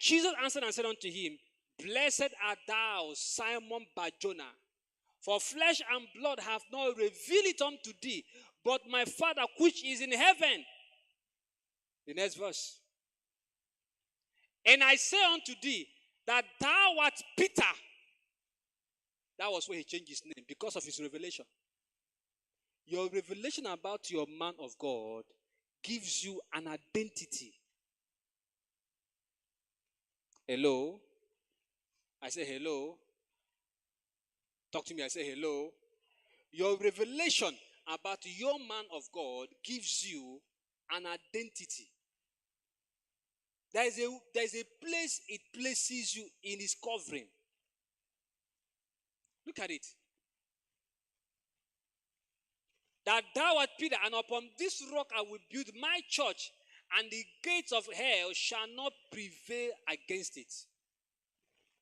Jesus answered and said unto him, Blessed art thou, Simon Bar-Jonah, for flesh and blood have not revealed it unto thee, but my Father which is in heaven. The next verse. And I say unto thee, that thou art Peter. That was where he changed his name, because of his revelation. Your revelation about your man of God gives you an identity. Hello? I say hello. Talk to me, I say hello. Your revelation about your man of God gives you an identity. There is a place it places you in his covering. Look at it. That thou art Peter, and upon this rock I will build my church, and the gates of hell shall not prevail against it.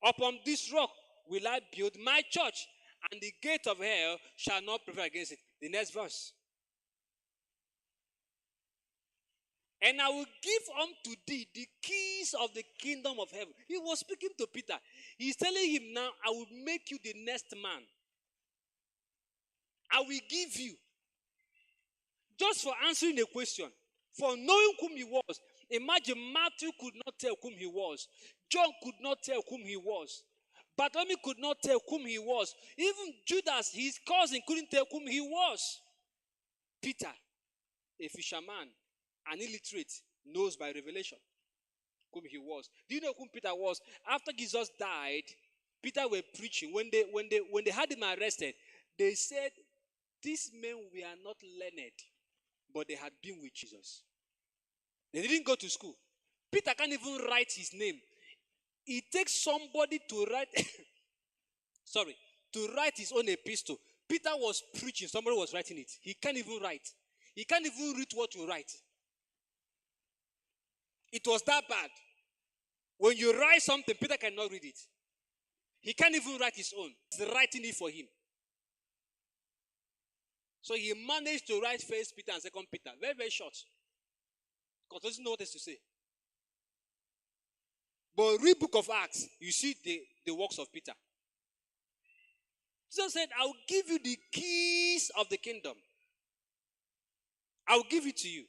Upon this rock will I build my church, and the gate of hell shall not prevail against it. The next verse. And I will give unto thee the keys of the kingdom of heaven. He was speaking to Peter. He's telling him now, I will make you the next man. I will give you. Just for answering a question, for knowing whom he was. Imagine Matthew could not tell whom he was. John could not tell whom he was. Bartholomew could not tell whom he was. Even Judas, his cousin, couldn't tell whom he was. Peter, a fisherman, an illiterate, knows by revelation whom he was. Do you know whom Peter was? After Jesus died, Peter were preaching. When they had him arrested, they said, these men were not learned, but they had been with Jesus. They didn't go to school. Peter can't even write his name. It takes somebody to write, to write his own epistle. Peter was preaching, somebody was writing it. He can't even write. He can't even read what you write. It was that bad. When you write something, Peter cannot read it. He can't even write his own. He's writing it for him. So he managed to write 1 Peter and 2 Peter. Very, very short. Because he doesn't know what else to say. But read book of Acts, you see the works of Peter. Jesus said, I will give you the keys of the kingdom. I will give it to you.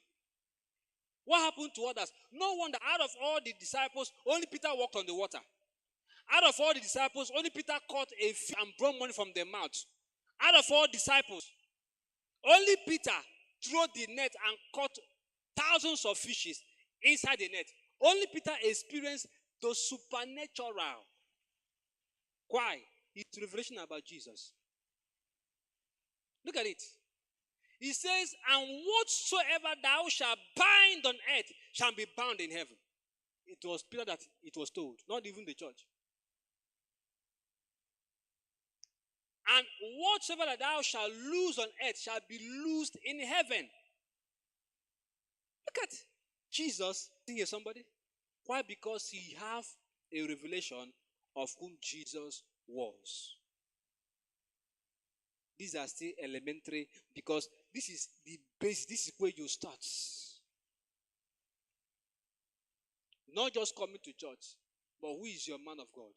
What happened to others? No wonder out of all the disciples, only Peter walked on the water. Out of all the disciples, only Peter caught a fish and brought money from their mouth. Out of all disciples, only Peter threw the net and caught thousands of fishes inside the net. Only Peter experienced the supernatural. Why? It's revelation about Jesus. Look at it. He says, and whatsoever thou shalt bind on earth shall be bound in heaven. It was Peter that it was told, not even the church. And whatsoever that thou shalt loose on earth shall be loosed in heaven. Look at Jesus. Hear somebody? Why? Because he have a revelation of whom Jesus was. These are still elementary because this is the base. This is where you start. Not just coming to church, but who is your man of God?